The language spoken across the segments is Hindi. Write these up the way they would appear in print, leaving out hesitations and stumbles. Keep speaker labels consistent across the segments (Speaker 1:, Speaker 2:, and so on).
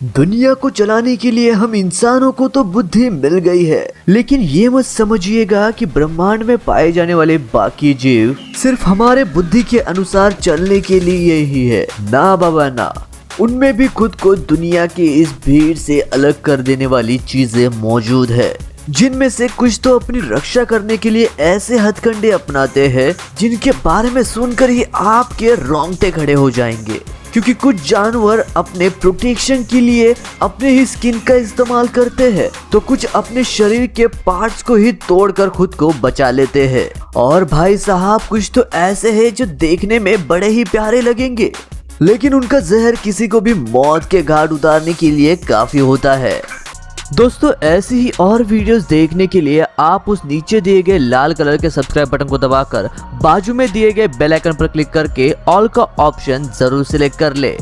Speaker 1: दुनिया को चलाने के लिए हम इंसानों को तो बुद्धि मिल गई है, लेकिन ये मत समझिएगा कि ब्रह्मांड में पाए जाने वाले बाकी जीव सिर्फ हमारे बुद्धि के अनुसार चलने के लिए ही है। ना बाबा ना, उनमें भी खुद को दुनिया की इस भीड़ से अलग कर देने वाली चीजें मौजूद है, जिनमें से कुछ तो अपनी रक्षा करने के लिए ऐसे हथकंडे अपनाते हैं जिनके बारे में सुनकर ही आपके रोंगटे खड़े हो जाएंगे। क्योंकि कुछ जानवर अपने प्रोटेक्शन के लिए अपने ही स्किन का इस्तेमाल करते हैं, तो कुछ अपने शरीर के पार्ट्स को ही तोड़कर खुद को बचा लेते हैं। और भाई साहब कुछ तो ऐसे हैं जो देखने में बड़े ही प्यारे लगेंगे, लेकिन उनका जहर किसी को भी मौत के घाट उतारने के लिए काफी होता है। दोस्तों ऐसी ही और वीडियोस देखने के लिए आप उस नीचे दिए गए लाल कलर के सब्सक्राइब बटन को दबाकर बाजू में दिए गए बेल आइकन पर क्लिक करके ऑल का ऑप्शन जरूर सिलेक्ट कर ले।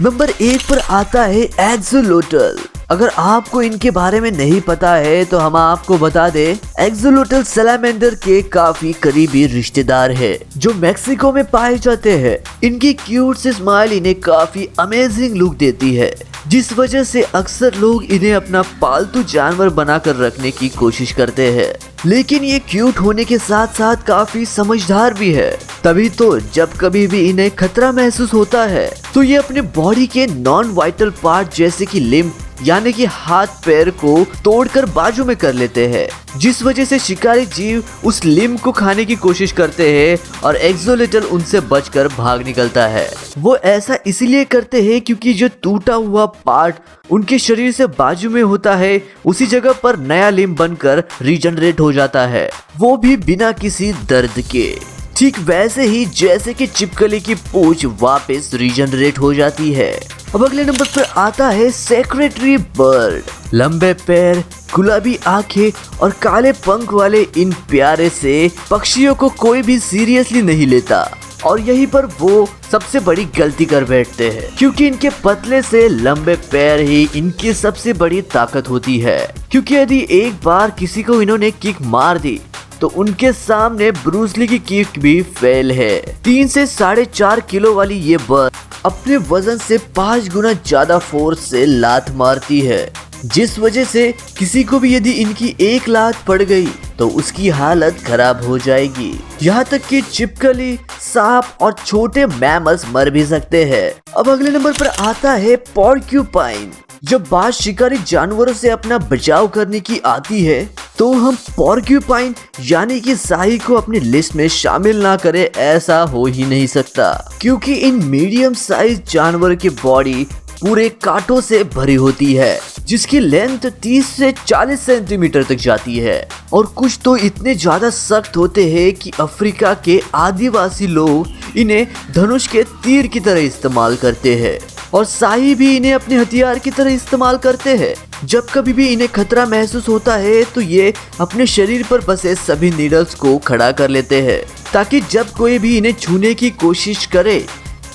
Speaker 1: नंबर 1 पर आता है एक्सोलोटल। अगर आपको इनके बारे में नहीं पता है तो हम आपको बता दें, एक्सोलोटल सैलामेंडर के काफी करीबी रिश्तेदार है जो मेक्सिको में पाए जाते हैं। इनकी क्यूट सी स्माइल इन्हें काफी अमेजिंग लुक देती है, जिस वजह से अक्सर लोग इन्हें अपना पालतू जानवर बनाकर रखने की कोशिश करते हैं। लेकिन ये क्यूट होने के साथ साथ काफी समझदार भी है, तभी तो जब कभी भी इन्हें खतरा महसूस होता है तो ये अपने बॉडी के नॉन वाइटल पार्ट जैसे कि लिम्ब यानी कि हाथ पैर को तोड़कर बाजू में कर लेते हैं, जिस वजह से शिकारी जीव उस लिम्ब को खाने की कोशिश करते हैं और एक्सोलोटल उनसे बचकर भाग निकलता है। वो ऐसा इसलिए करते हैं क्योंकि जो टूटा हुआ पार्ट उनके शरीर से बाजू में होता है, उसी जगह पर नया लिम्ब बनकर रीजनरेट हो जाता है, वो भी बिना किसी दर्द के। ठीक वैसे ही जैसे कि छिपकली की पूंछ वापस रीजनरेट हो जाती है। अब अगले नंबर पर आता है सेक्रेटरी बर्ड। लंबे पैर, गुलाबी आंखें और काले पंख वाले इन प्यारे से पक्षियों को कोई भी सीरियसली नहीं लेता, और यहीं पर वो सबसे बड़ी गलती कर बैठते हैं, क्योंकि इनके पतले से लंबे पैर ही इनकी सबसे बड़ी ताकत होती है। क्योंकि यदि एक बार किसी को इन्होंने किक मार दी तो उनके सामने ब्रूस ली की किक भी फेल है। 3 से 4.5 किलो वाली ये बर्ड अपने वजन से 5 गुना ज्यादा फोर्स से लात मारती है, जिस वजह से किसी को भी यदि इनकी एक लात पड़ गई तो उसकी हालत खराब हो जाएगी। यहाँ तक कि छिपकली, सांप और छोटे मैमल्स मर भी सकते हैं। अब अगले नंबर पर आता है पोर्क्यूपाइन। जब बात शिकारी जानवरों से अपना बचाव करने की आती है तो हम पोर्क्यूपाइन यानी कि शाही को अपनी लिस्ट में शामिल ना करें ऐसा हो ही नहीं सकता, क्योंकि इन मीडियम साइज जानवर की बॉडी पूरे कांटों से भरी होती है, जिसकी लेंथ 30 से 40 सेंटीमीटर तक जाती है। और कुछ तो इतने ज्यादा सख्त होते हैं कि अफ्रीका के आदिवासी लोग इन्हें धनुष के तीर की तरह इस्तेमाल करते हैं, और शाही भी इन्हें अपने हथियार की तरह इस्तेमाल करते हैं। जब कभी भी इन्हें खतरा महसूस होता है तो ये अपने शरीर पर बसे सभी नीडल्स को खड़ा कर लेते हैं, ताकि जब कोई भी इन्हें छूने की कोशिश करे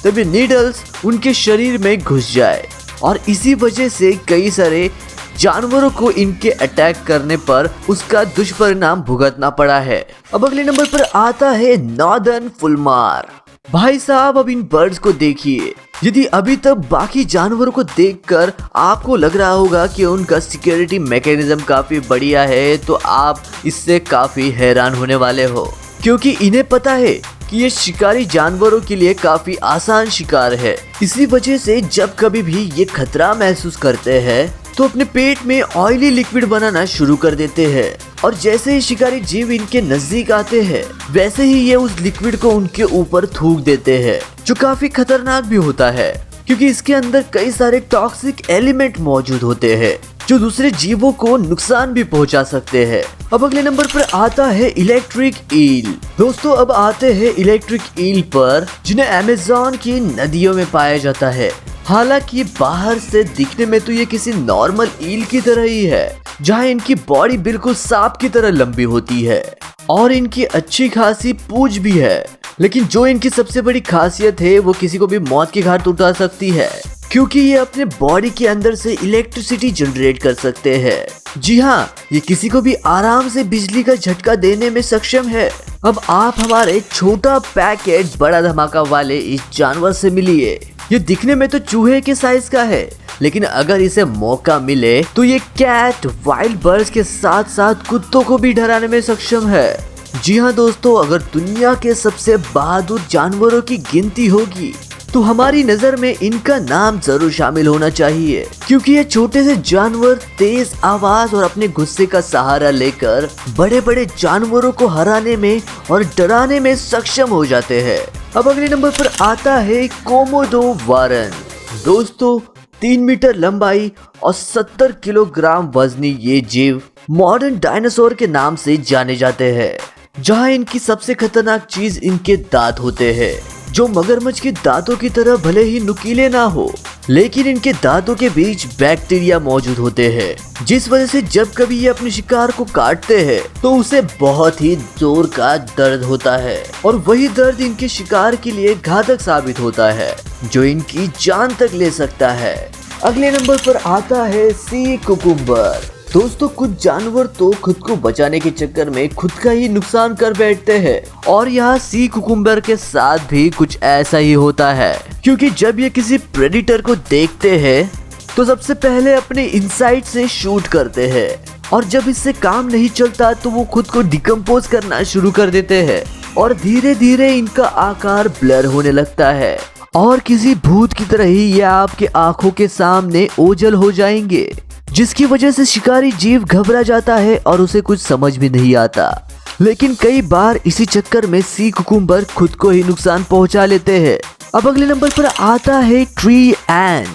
Speaker 1: तभी नीडल्स उनके शरीर में घुस जाए। और इसी वजह से कई सारे जानवरों को इनके अटैक करने पर उसका दुष्परिणाम भुगतना पड़ा है। अब अगले नंबर पर आता है नॉर्दर्न फुलमार। भाई साहब अब इन बर्ड्स को देखिए। यदि अभी तक बाकी जानवरों को देखकर आपको लग रहा होगा कि उनका सिक्योरिटी मैकेनिज्म काफी बढ़िया है, तो आप इससे काफी हैरान होने वाले हो, क्योंकि इन्हें पता है कि ये शिकारी जानवरों के लिए काफी आसान शिकार है। इसी वजह से जब कभी भी ये खतरा महसूस करते हैं तो अपने पेट में ऑयली लिक्विड बनाना शुरू कर देते हैं, और जैसे ही शिकारी जीव इनके नजदीक आते हैं वैसे ही ये उस लिक्विड को उनके ऊपर थूक देते हैं, जो काफी खतरनाक भी होता है, क्योंकि इसके अंदर कई सारे टॉक्सिक एलिमेंट मौजूद होते हैं जो दूसरे जीवों को नुकसान भी पहुंचा सकते हैं। अब अगले नंबर पर आता है इलेक्ट्रिक ईल। दोस्तों अब आते हैं इलेक्ट्रिक ईल पर, जिन्हें अमेज़न की नदियों में पाया जाता है। हालांकि बाहर से दिखने में तो ये किसी नॉर्मल ईल की तरह ही है, जहां इनकी बॉडी बिल्कुल सांप की तरह लंबी होती है और इनकी अच्छी खासी पूंछ भी है। लेकिन जो इनकी सबसे बड़ी खासियत है वो किसी को भी मौत के घाट उतार सकती है, क्योंकि ये अपने बॉडी के अंदर से इलेक्ट्रिसिटी जनरेट कर सकते हैं। जी हाँ, ये किसी को भी आराम से बिजली का झटका देने में सक्षम है। अब आप हमारे छोटा पैकेट बड़ा धमाका वाले इस जानवर से मिलिए। ये दिखने में तो चूहे के साइज का है, लेकिन अगर इसे मौका मिले तो ये कैट वाइल्ड बर्ड्स के साथ साथ कुत्तों को भी डराने में सक्षम है। जी हाँ दोस्तों, अगर दुनिया के सबसे बहादुर जानवरों की गिनती होगी तो हमारी नजर में इनका नाम जरूर शामिल होना चाहिए, क्योंकि ये छोटे से जानवर तेज आवाज और अपने गुस्से का सहारा लेकर बड़े बड़े जानवरों को हराने में और डराने में सक्षम हो जाते हैं। अब अगले नंबर पर आता है कोमोडो वारन। दोस्तों 3 मीटर लंबाई और 70 किलोग्राम वजनी ये जीव मॉडर्न डायनासोर के नाम से जाने जाते हैं, जहां इनकी सबसे खतरनाक चीज इनके दांत होते हैं, जो मगरमच्छ के दांतों की तरह भले ही नुकीले ना हो, लेकिन इनके दांतों के बीच बैक्टीरिया मौजूद होते हैं, जिस वजह से जब कभी ये अपने शिकार को काटते हैं तो उसे बहुत ही जोर का दर्द होता है, और वही दर्द इनके शिकार के लिए घातक साबित होता है, जो इनकी जान तक ले सकता है। अगले नंबर पर आता है सी कुकुम्बर। दोस्तों कुछ जानवर तो खुद को बचाने के चक्कर में खुद का ही नुकसान कर बैठते हैं, और यहाँ सी कुकुम्बर के साथ भी कुछ ऐसा ही होता है, क्योंकि जब ये किसी प्रेडिटर को देखते हैं तो सबसे पहले अपने इनसाइड से शूट करते हैं, और जब इससे काम नहीं चलता तो वो खुद को डिकम्पोज करना शुरू कर देते हैं, और धीरे धीरे इनका आकार ब्लर होने लगता है, और किसी भूत की तरह ही ये आपके आंखों के सामने ओझल हो जाएंगे, जिसकी वजह से शिकारी जीव घबरा जाता है और उसे कुछ समझ भी नहीं आता। लेकिन कई बार इसी चक्कर में सी कुकुम्बर खुद को ही नुकसान पहुंचा लेते हैं। अब अगले नंबर पर आता है ट्री एंट।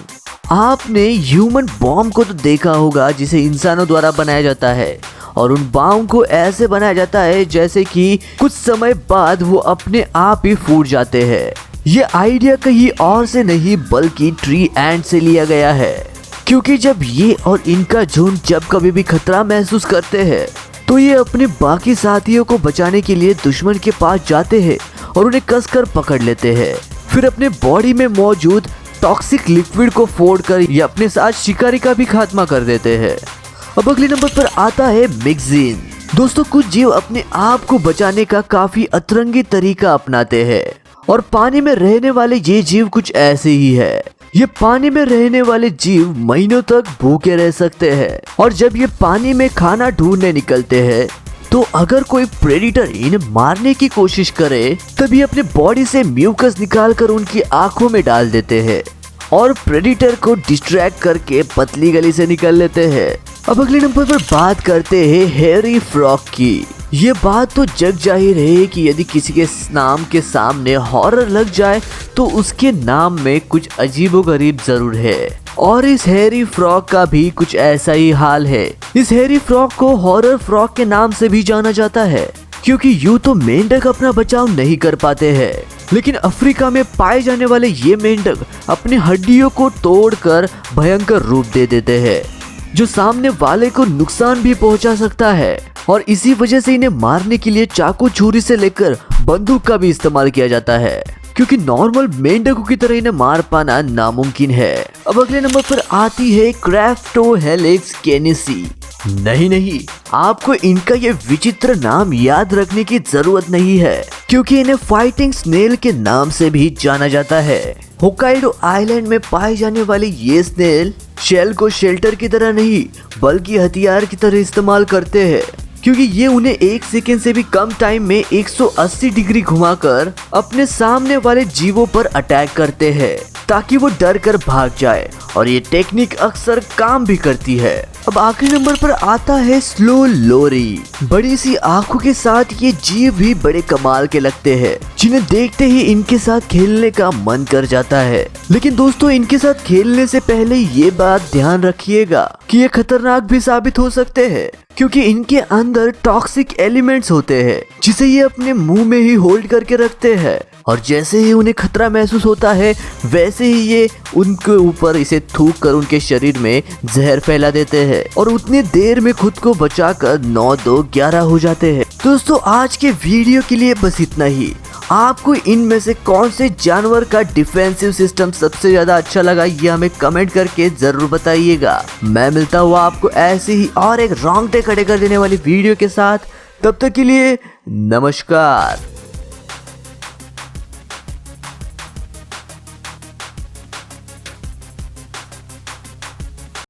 Speaker 1: आपने ह्यूमन बॉम्ब को तो देखा होगा, जिसे इंसानों द्वारा बनाया जाता है, और उन बॉम्ब को ऐसे बनाया जाता है जैसे कि कुछ समय बाद वो अपने आप ही फूट जाते हैं। ये आइडिया कहीं और से नहीं बल्कि ट्री एंट से लिया गया है, क्योंकि जब ये और इनका झुंड जब कभी भी खतरा महसूस करते हैं तो ये अपने बाकी साथियों को बचाने के लिए दुश्मन के पास जाते हैं और उन्हें कसकर पकड़ लेते हैं, फिर अपने बॉडी में मौजूद टॉक्सिक लिक्विड को फोड़कर ये अपने साथ शिकारी का भी खात्मा कर देते हैं। अब अगले नंबर पर आता है मिक्सिन। दोस्तों कुछ जीव अपने आप को बचाने का काफी अतरंगी तरीका अपनाते हैं, और पानी में रहने वाले ये जीव कुछ ऐसे ही है। ये पानी में रहने वाले जीव महीनों तक भूखे रह सकते हैं, और जब ये पानी में खाना ढूंढने निकलते हैं तो अगर कोई प्रेडिटर इन्हें मारने की कोशिश करे तब ये अपने बॉडी से म्यूकस निकालकर उनकी आंखों में डाल देते हैं, और प्रेडिटर को डिस्ट्रैक्ट करके पतली गली से निकल लेते हैं। अब अगले नंबर पर बात करते हैं हेयरी फ्रॉग की। ये बात तो जग जाहिर है कि यदि किसी के नाम के सामने हॉरर लग जाए तो उसके नाम में कुछ अजीबोगरीब जरूर है, और इस हेयरी फ्रॉग का भी कुछ ऐसा ही हाल है। इस हेयरी फ्रॉग को हॉरर फ्रॉग के नाम से भी जाना जाता है, क्योंकि यूं तो मेंढक अपना बचाव नहीं कर पाते हैं, लेकिन अफ्रीका में पाए जाने वाले ये मेंढक अपनी हड्डियों को तोड़कर भयंकर रूप दे देते हैं, जो सामने वाले को नुकसान भी पहुंचा सकता है, और इसी वजह से इन्हें मारने के लिए चाकू छुरी से लेकर बंदूक का भी इस्तेमाल किया जाता है, क्योंकि नॉर्मल मेंढकों की तरह इन्हें मार पाना नामुमकिन है। अब अगले नंबर पर आती है क्राफ्टोहेलिक्स केनेसी। नहीं, आपको इनका ये विचित्र नाम याद रखने की जरूरत नहीं है, क्योंकि इन्हें फाइटिंग स्नेल के नाम से भी जाना जाता है। होक्काइडो आइलैंड में पाए जाने वाले ये स्नेल शेल को शेल्टर की तरह नहीं बल्कि हथियार की तरह इस्तेमाल करते हैं, क्योंकि ये उन्हें 1 सेकेंड से भी कम टाइम में 180 डिग्री घुमाकर अपने सामने वाले जीवों पर अटैक करते हैं ताकि वो डर कर भाग जाए, और ये टेक्निक अक्सर काम भी करती है। अब आखिरी नंबर पर आता है स्लो लोरी। बड़ी सी आंखों के साथ ये जीव भी बड़े कमाल के लगते हैं, जिन्हें देखते ही इनके साथ खेलने का मन कर जाता है। लेकिन दोस्तों इनके साथ खेलने से पहले ये बात ध्यान रखिएगा कि ये खतरनाक भी साबित हो सकते हैं, क्योंकि इनके अंदर टॉक्सिक एलिमेंट्स होते हैं जिसे ये अपने मुंह में ही होल्ड करके रखते हैं, और जैसे ही उन्हें खतरा महसूस होता है वैसे ही ये उनके ऊपर इसे थूक कर उनके शरीर में जहर फैला देते हैं, और उतनी देर में खुद को बचाकर 9-2-11 हो जाते हैं। दोस्तों आज के वीडियो के लिए बस इतना ही। आपको इनमें से कौन से जानवर का डिफेंसिव सिस्टम सबसे ज्यादा अच्छा लगा ये हमें कमेंट करके जरूर बताइएगा। मैं मिलता हूँ आपको ऐसे ही और एक रोंगटे खड़े कर देने वाली वीडियो के साथ। तब तक के लिए नमस्कार।